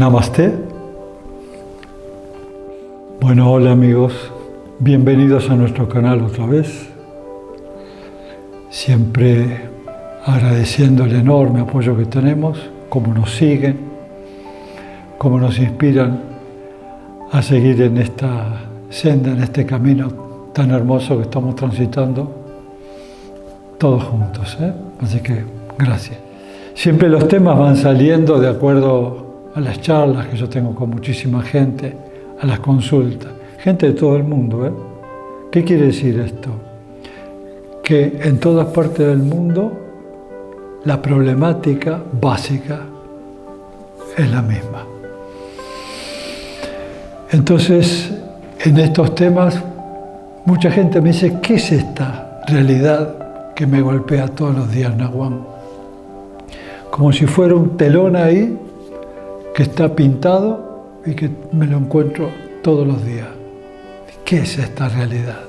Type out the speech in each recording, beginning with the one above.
Namaste. Bueno, hola amigos, bienvenidos a nuestro canal otra vez. Siempre agradeciendo el enorme apoyo que tenemos, cómo nos siguen, cómo nos inspiran a seguir en esta senda, en este camino tan hermoso que estamos transitando todos juntos, Así que gracias. Siempre los temas van saliendo de acuerdo a las charlas que yo tengo con muchísima gente, a las consultas, gente de todo el mundo. ¿Qué quiere decir esto? Que en todas partes del mundo la problemática básica es la misma. Entonces, en estos temas, mucha gente me dice, ¿qué es esta realidad que me golpea todos los días, Naguán? Como si fuera un telón ahí que está pintado y que me lo encuentro todos los días. ¿Qué es esta realidad?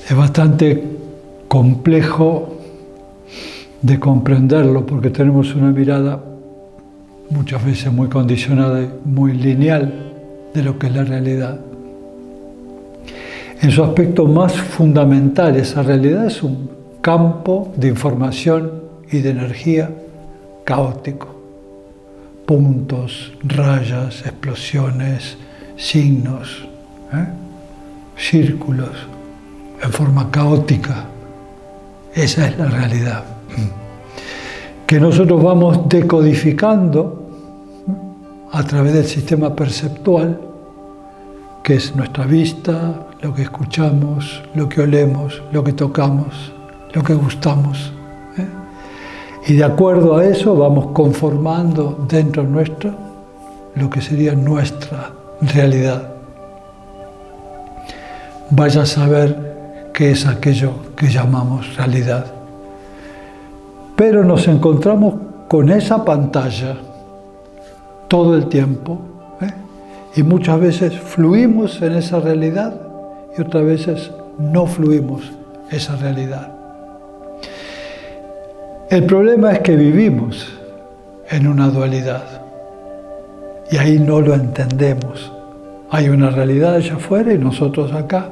Es bastante complejo de comprenderlo porque tenemos una mirada muchas veces muy condicionada y muy lineal de lo que es la realidad. En su aspecto más fundamental, esa realidad es un campo de información y de energía caótico. Puntos, rayas, explosiones, signos, círculos, en forma caótica. Esa es la realidad. Que nosotros vamos decodificando a través del sistema perceptual, que es nuestra vista, lo que escuchamos, lo que olemos, lo que tocamos, lo que gustamos. Y de acuerdo a eso vamos conformando dentro nuestro lo que sería nuestra realidad. Vaya a saber qué es aquello que llamamos realidad. Pero nos encontramos con esa pantalla todo el tiempo, y muchas veces fluimos en esa realidad y otras veces no fluimos esa realidad. El problema es que vivimos en una dualidad y ahí no lo entendemos. Hay una realidad allá afuera y nosotros acá.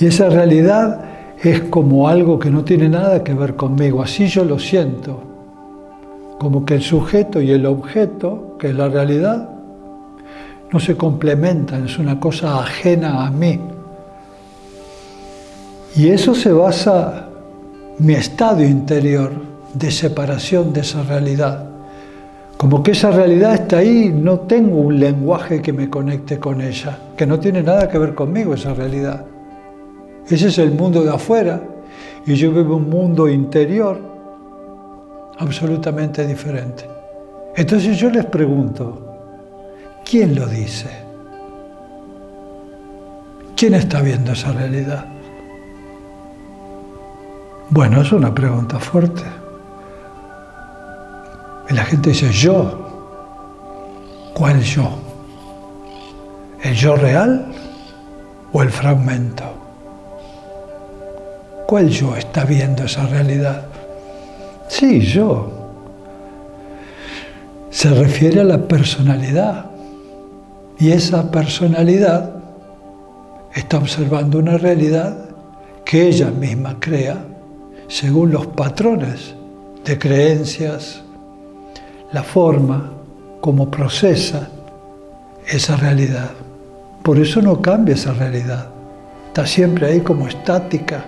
Y esa realidad es como algo que no tiene nada que ver conmigo, así yo lo siento. Como que el sujeto y el objeto, que es la realidad, no se complementan, es una cosa ajena a mí. Y eso se basa mi estado interior de separación de esa realidad. Como que esa realidad está ahí, no tengo un lenguaje que me conecte con ella, que no tiene nada que ver conmigo esa realidad. Ese es el mundo de afuera y yo vivo un mundo interior absolutamente diferente. Entonces yo les pregunto, ¿quién lo dice? ¿Quién está viendo esa realidad? Bueno, es una pregunta fuerte. Y la gente dice, yo. ¿Cuál yo? ¿El yo real o el fragmento? ¿Cuál yo está viendo esa realidad? Sí, yo. Se refiere a la personalidad. Y esa personalidad está observando una realidad que ella misma crea según los patrones de creencias, la forma como procesa esa realidad. Por eso no cambia esa realidad. Está siempre ahí como estática,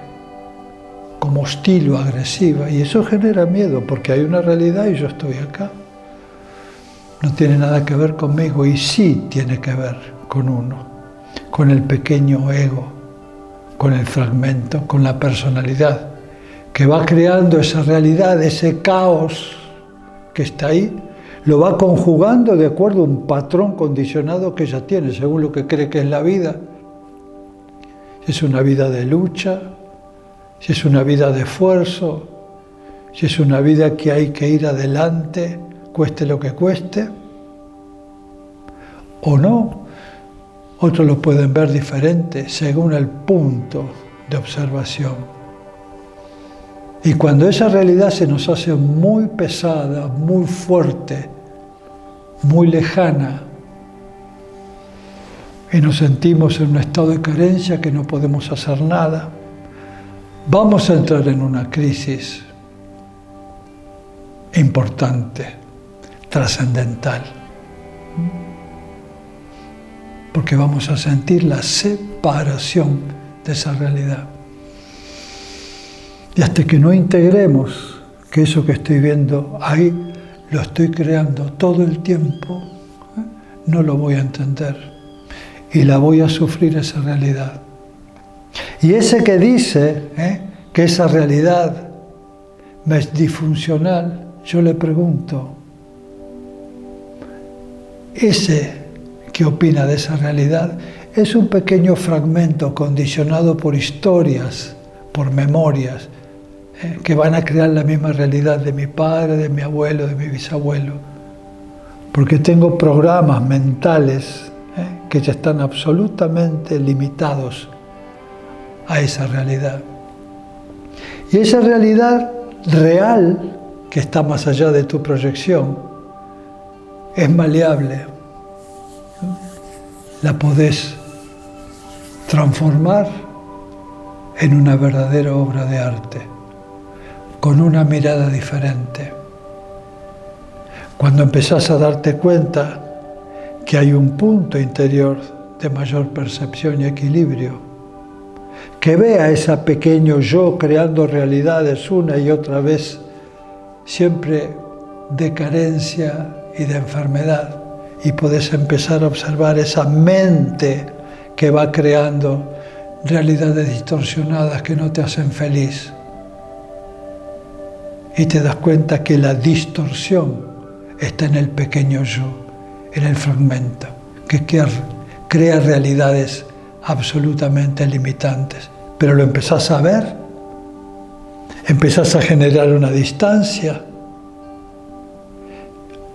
como hostil o agresiva. Y eso genera miedo porque hay una realidad y yo estoy acá. No tiene nada que ver conmigo y sí tiene que ver con uno, con el pequeño ego, con el fragmento, con la personalidad, que va creando esa realidad, ese caos que está ahí, lo va conjugando de acuerdo a un patrón condicionado que ella tiene, según lo que cree que es la vida. Si es una vida de lucha, si es una vida de esfuerzo, si es una vida que hay que ir adelante, cueste lo que cueste, o no. Otros lo pueden ver diferente según el punto de observación. Y cuando esa realidad se nos hace muy pesada, muy fuerte, muy lejana, y nos sentimos en un estado de carencia que no podemos hacer nada, vamos a entrar en una crisis importante, trascendental, porque vamos a sentir la separación de esa realidad. Y hasta que no integremos que eso que estoy viendo ahí lo estoy creando todo el tiempo, no lo voy a entender y la voy a sufrir esa realidad. Y ese que dice que esa realidad me es disfuncional, yo le pregunto, ese que opina de esa realidad es un pequeño fragmento condicionado por historias, por memorias, que van a crear la misma realidad de mi padre, de mi abuelo, de mi bisabuelo. Porque tengo programas mentales que ya están absolutamente limitados a esa realidad. Y esa realidad real, que está más allá de tu proyección, es maleable. La podés transformar en una verdadera obra de arte, con una mirada diferente. Cuando empezás a darte cuenta que hay un punto interior de mayor percepción y equilibrio, que vea ese pequeño yo creando realidades una y otra vez, siempre de carencia y de enfermedad, y podés empezar a observar esa mente que va creando realidades distorsionadas que no te hacen feliz. Y te das cuenta que la distorsión está en el pequeño yo, en el fragmento, que crea realidades absolutamente limitantes. Pero lo empezás a ver, empezás a generar una distancia.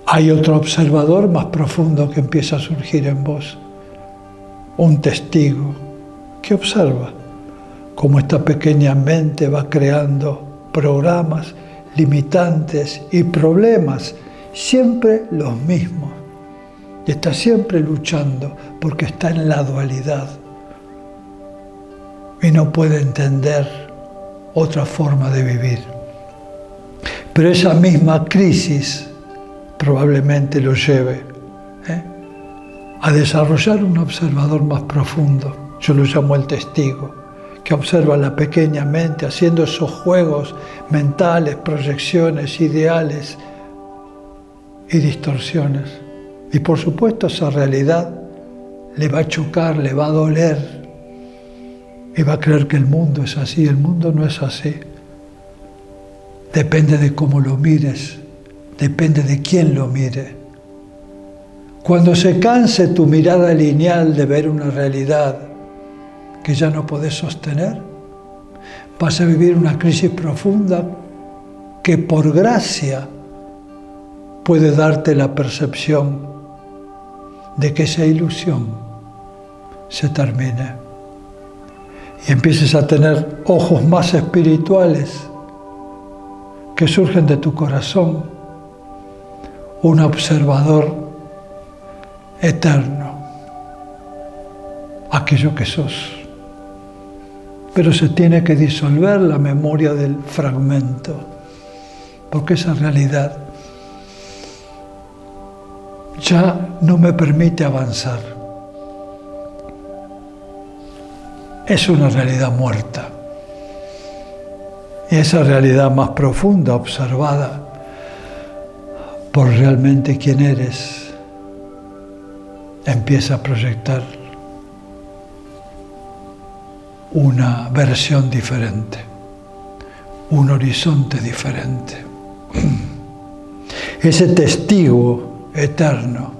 Hay otro observador más profundo que empieza a surgir en vos, un testigo que observa cómo esta pequeña mente va creando programas limitantes y problemas, siempre los mismos. Y está siempre luchando porque está en la dualidad y no puede entender otra forma de vivir. Pero esa misma crisis probablemente lo lleve a desarrollar un observador más profundo. Yo lo llamo el testigo, que observa la pequeña mente haciendo esos juegos mentales, proyecciones, ideales y distorsiones. Y por supuesto esa realidad le va a chocar, le va a doler y va a creer que el mundo es así. El mundo no es así. Depende de cómo lo mires, depende de quién lo mire. Cuando se canse tu mirada lineal de ver una realidad que ya no podés sostener, vas a vivir una crisis profunda que por gracia puede darte la percepción de que esa ilusión se termine y empieces a tener ojos más espirituales que surgen de tu corazón, un observador eterno, aquello que sos. Pero se tiene que disolver la memoria del fragmento, porque esa realidad ya no me permite avanzar. Es una realidad muerta. Y esa realidad más profunda, observada por realmente quién eres, empieza a proyectar una versión diferente, un horizonte diferente. Ese testigo eterno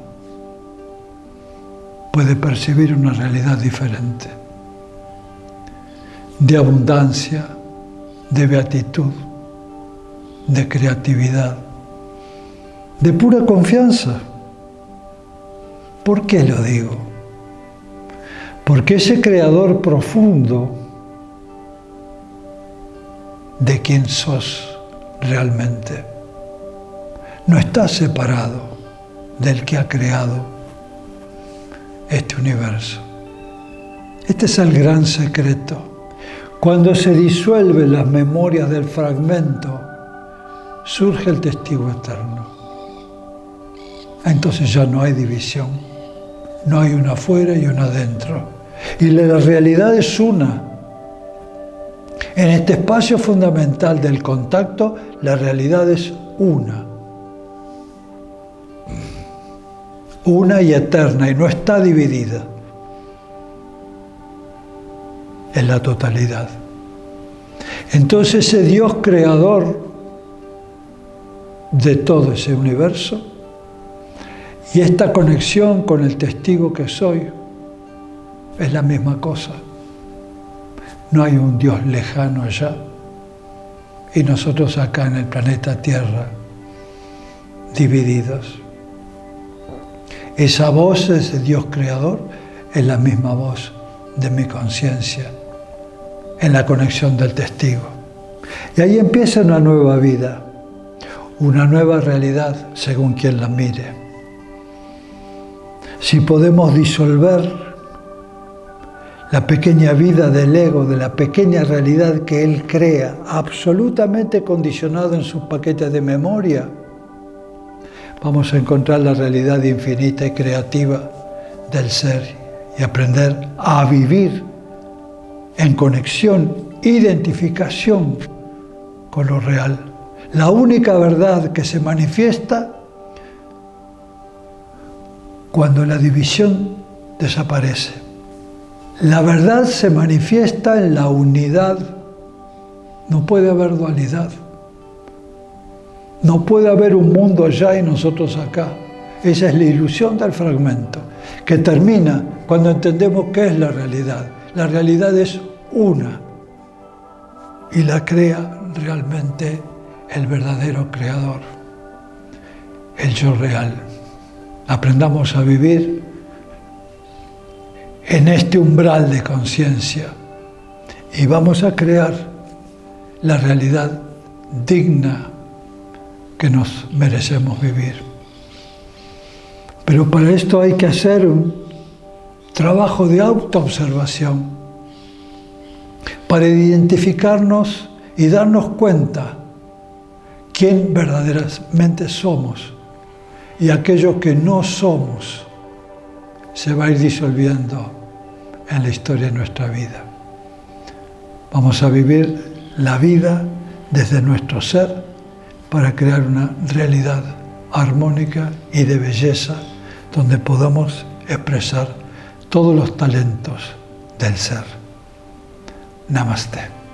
puede percibir una realidad diferente, de abundancia, de beatitud, de creatividad, de pura confianza. ¿Por qué lo digo? Porque ese creador profundo de quién sos realmente. No estás separado del que ha creado este universo. Este es el gran secreto. Cuando se disuelven las memorias del fragmento, surge el testigo eterno. Entonces ya no hay división. No hay uno afuera y uno adentro. Y la realidad es una. En este espacio fundamental del contacto, la realidad es una. Una y eterna, y no está dividida. Es la totalidad. Entonces ese Dios creador de todo ese universo y esta conexión con el testigo que soy es la misma cosa. No hay un Dios lejano allá y nosotros acá en el planeta Tierra divididos. Esa voz, ese Dios creador, es la misma voz de mi conciencia en la conexión del testigo. Y ahí empieza una nueva vida, una nueva realidad según quien la mire. Si podemos disolver la pequeña vida del ego, de la pequeña realidad que él crea, absolutamente condicionado en sus paquetes de memoria, vamos a encontrar la realidad infinita y creativa del ser y aprender a vivir en conexión, identificación con lo real. La única verdad que se manifiesta cuando la división desaparece. La verdad se manifiesta en la unidad. No puede haber dualidad. No puede haber un mundo allá y nosotros acá. Esa es la ilusión del fragmento, que termina cuando entendemos qué es la realidad. La realidad es una y la crea realmente el verdadero creador, el yo real. Aprendamos a vivir en este umbral de conciencia y vamos a crear la realidad digna que nos merecemos vivir. Pero para esto hay que hacer un trabajo de autoobservación para identificarnos y darnos cuenta quién verdaderamente somos, y aquello que no somos se va a ir disolviendo en la historia de nuestra vida. Vamos a vivir la vida desde nuestro ser para crear una realidad armónica y de belleza donde podamos expresar todos los talentos del ser. Namaste.